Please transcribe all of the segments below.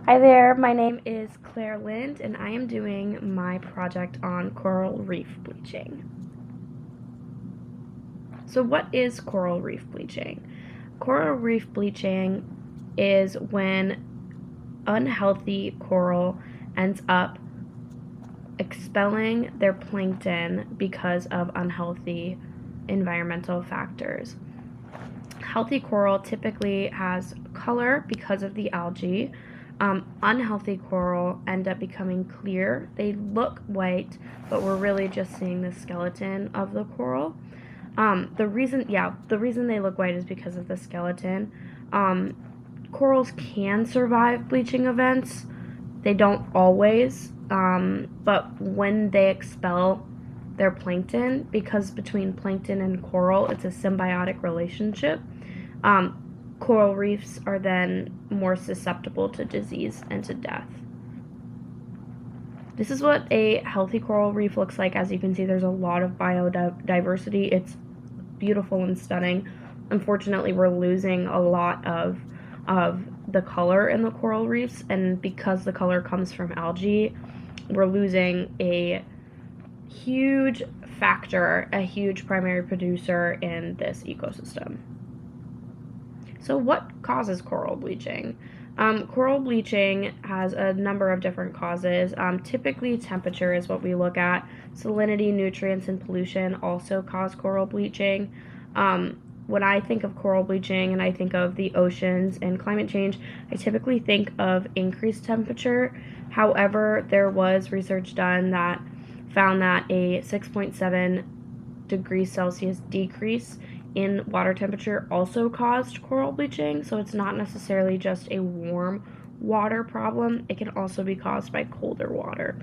Hi there, my name is Claire Lind and I am doing my project on coral reef bleaching. So what is coral reef bleaching? Coral reef bleaching is when unhealthy coral ends up expelling their plankton because of unhealthy environmental factors. Healthy coral typically has color because of the algae. Unhealthy coral end up becoming clear. They look white, but we're really just seeing the skeleton of the coral. The reason they look white is because of the skeleton. Corals can survive bleaching events. They don't always, but when they expel their plankton, because between plankton and coral, it's a symbiotic relationship, coral reefs are then more susceptible to disease and to death. This is what a healthy coral reef looks like. As you can see, there's a lot of biodiversity. It's beautiful and stunning. Unfortunately, we're losing a lot of the color in the coral reefs, and because the color comes from algae, we're losing a huge factor, a huge primary producer in this ecosystem. So what causes coral bleaching? Coral bleaching has a number of different causes. Typically, temperature is what we look at. Salinity, nutrients, and pollution also cause coral bleaching. When I think of coral bleaching and I think of the oceans and climate change, I typically think of increased temperature. However, there was research done that found that a 6.7 degrees Celsius decrease in water temperature also caused coral bleaching, so it's not necessarily just a warm water problem. It can also be caused by colder water.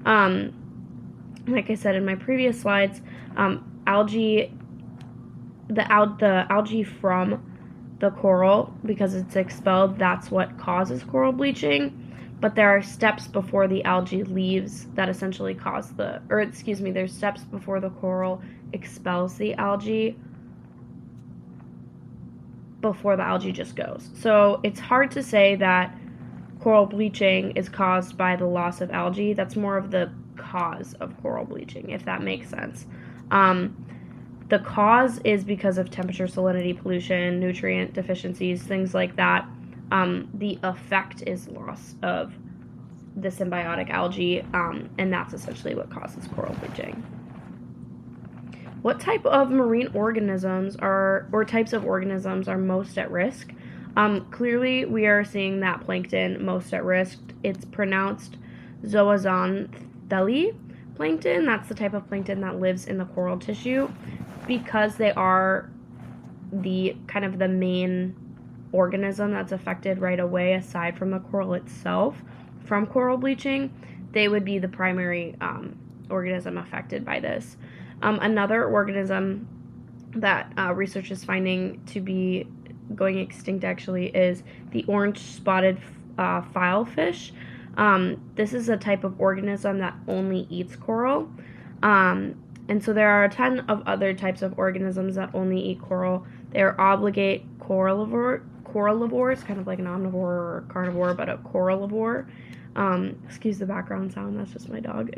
Like I said in my previous slides, algae from the coral, because it's expelled, that's what causes coral bleaching. But there are steps before the algae leaves that essentially cause there's steps before the coral expels the algae before the algae just goes. So it's hard to say that coral bleaching is caused by the loss of algae. That's more of the cause of coral bleaching, if that makes sense. The cause is because of temperature, salinity, pollution, nutrient deficiencies, things like that. The effect is loss of the symbiotic algae, and that's essentially what causes coral bleaching. What type of marine organisms types of organisms are most at risk? Clearly, we are seeing that plankton most at risk. It's pronounced zooxanthellae plankton. That's the type of plankton that lives in the coral tissue, because they are the main organism that's affected right away, aside from the coral itself, from coral bleaching. They would be the primary organism affected by this. Another organism that research is finding to be going extinct actually is the orange spotted filefish. This is a type of organism that only eats coral. And so there are a ton of other types of organisms that only eat coral. They are obligate corallivores, kind of like an omnivore or carnivore, but a corallivore. Excuse the background sound, that's just my dog.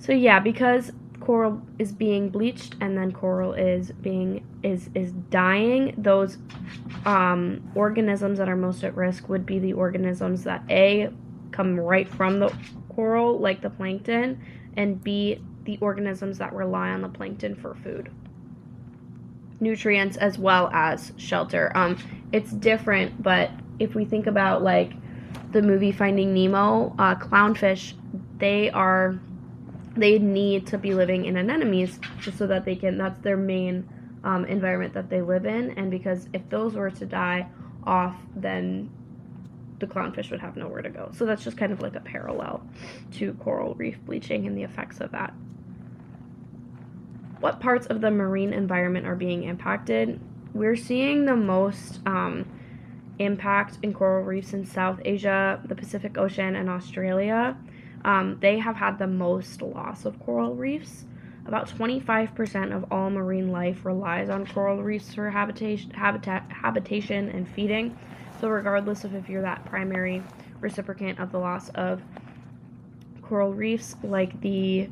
So yeah, because coral is being bleached and then coral is dying, those organisms that are most at risk would be the organisms that A, come right from the coral, like the plankton, and B, the organisms that rely on the plankton for food, nutrients, as well as shelter. It's different, but if we think about like the movie Finding Nemo, clownfish, they need to be living in anemones just so that that's their main environment that they live in. And because if those were to die off, then the clownfish would have nowhere to go. So that's just kind of like a parallel to coral reef bleaching and the effects of that. What parts of the marine environment are being impacted? We're seeing the most impact in coral reefs in South Asia, the Pacific Ocean, and Australia. They have had the most loss of coral reefs. About 25% of all marine life relies on coral reefs for habitation and feeding, So regardless of if you're that primary recipient of the loss of coral reefs, like the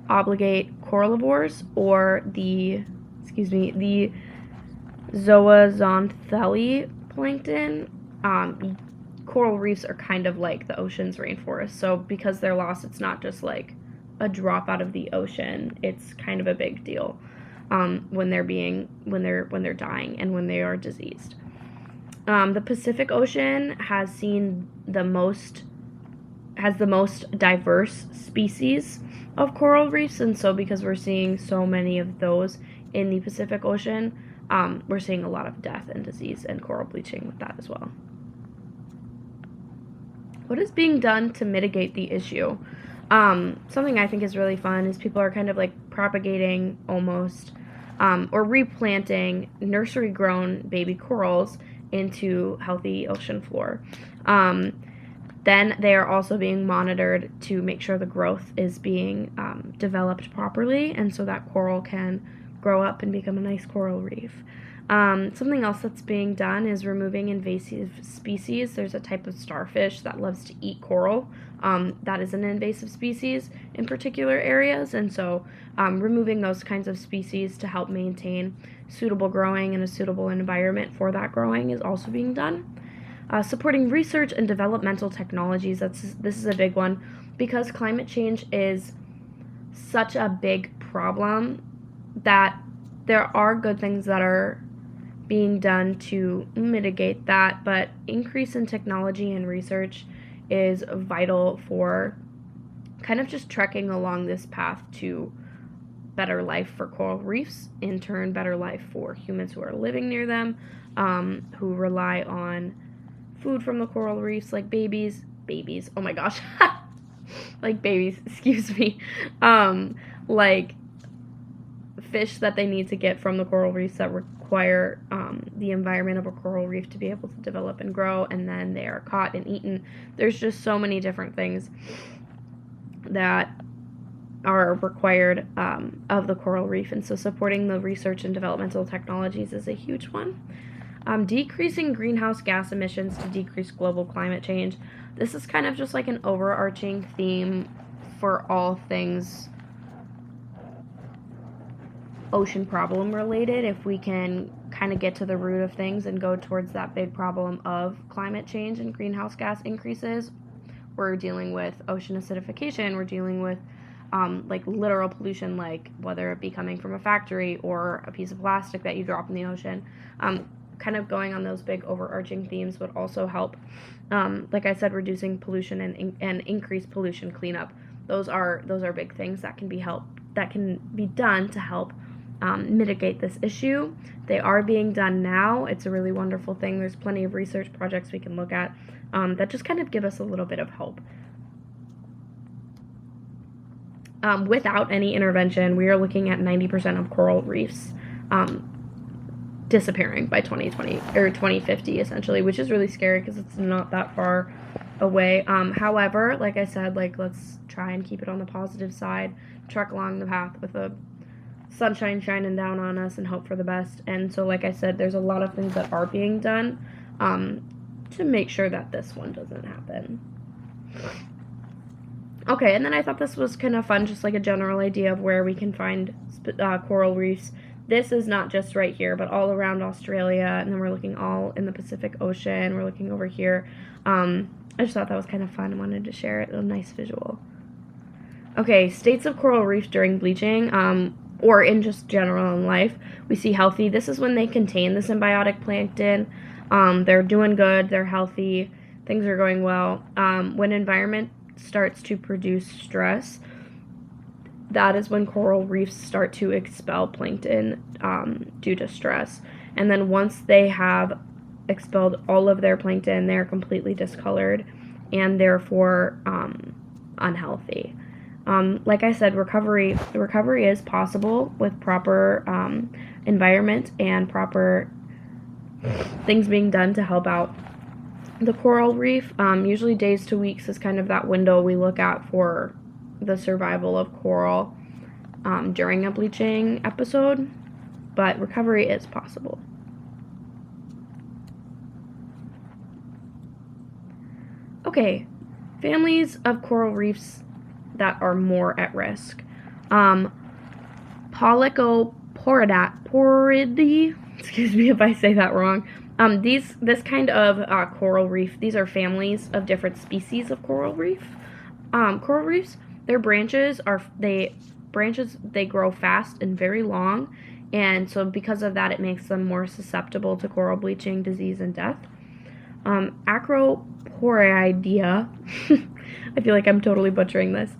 obligate corallivores or the zooxanthellae plankton, coral reefs are kind of like the ocean's rainforest. So because they're lost, it's not just like a drop out of the ocean. It's kind of a big deal when they're dying and when they are diseased. The Pacific Ocean has the most diverse species of coral reefs, and so because we're seeing so many of those in the Pacific Ocean, we're seeing a lot of death and disease and coral bleaching with that as well. What is being done to mitigate the issue? Something I think is really fun is people are kind of like propagating almost or replanting nursery grown baby corals into healthy ocean floor. Then they are also being monitored to make sure the growth is being developed properly, and so that coral can grow up and become a nice coral reef. Something else that's being done is removing invasive species. There's a type of starfish that loves to eat coral. That is an invasive species in particular areas, and so removing those kinds of species to help maintain suitable growing and a suitable environment for that growing is also being done. Supporting research and developmental technologies, this is a big one, because climate change is such a big problem that there are good things that are being done to mitigate that, but increase in technology and research is vital for kind of just trekking along this path to better life for coral reefs, in turn better life for humans who are living near them, who rely on food from the coral reefs, like babies, oh my gosh, like babies, excuse me, like fish that they need to get from the coral reefs that require the environment of a coral reef to be able to develop and grow, and then they are caught and eaten. There's just so many different things that are required of the coral reef, and so supporting the research and developmental technologies is a huge one. Decreasing greenhouse gas emissions to decrease global climate change. This is kind of just like an overarching theme for all things ocean problem related. If we can kind of get to the root of things and go towards that big problem of climate change and greenhouse gas increases, we're dealing with ocean acidification, we're dealing with like literal pollution, like whether it be coming from a factory or a piece of plastic that you drop in the ocean. Kind of going on those big overarching themes would also help. Like I said, reducing pollution and increase pollution cleanup. Those are big things that can be done to help mitigate this issue. They are being done now. It's a really wonderful thing. There's plenty of research projects we can look at that just kind of give us a little bit of hope. Without any intervention, we are looking at 90% of coral reefs disappearing by 2020 or 2050 essentially, which is really scary because it's not that far away. However, like I said, like let's try and keep it on the positive side, trek along the path with the sunshine shining down on us and hope for the best. And so like I said, there's a lot of things that are being done to make sure that this one doesn't happen. Okay, and then I thought this was kind of fun, just like a general idea of where we can find coral reefs. This is not just right here, but all around Australia, and then we're looking all in the Pacific Ocean. We're looking over here. I just thought that was kind of fun. I wanted to share it. A nice visual. Okay, states of coral reef during bleaching, or in just general in life. We see healthy. This is when they contain the symbiotic plankton. They're doing good. They're healthy. Things are going well. When environment starts to produce stress, that is when coral reefs start to expel plankton due to stress. And then once they have expelled all of their plankton, they're completely discolored and therefore unhealthy. Like I said, recovery is possible with proper environment and proper things being done to help out the coral reef. Usually days to weeks is kind of that window we look at for the survival of coral during a bleaching episode, but recovery is possible. Okay, families of coral reefs that are more at risk. Polycoporidae, excuse me if I say that wrong. This kind of coral reef, these are families of different species of coral reef. Coral reefs, their branches they grow fast and very long, and so because of that, it makes them more susceptible to coral bleaching, disease, and death. Acroporidae, I feel like I'm totally butchering this.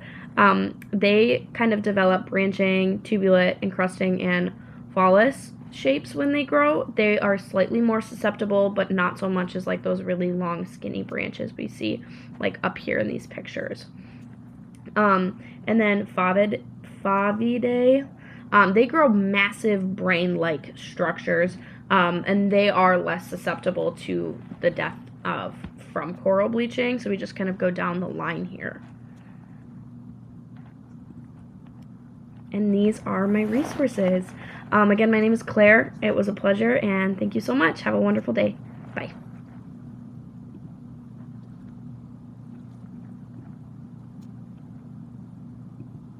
They kind of develop branching, tubulate, encrusting, and vellus shapes when they grow. They are slightly more susceptible, but not so much as like those really long, skinny branches we see like up here in these pictures. And then Favidae, they grow massive brain-like structures, and they are less susceptible to the death from coral bleaching. So we just kind of go down the line here. And these are my resources. Again, my name is Claire. It was a pleasure, and thank you so much. Have a wonderful day. Bye.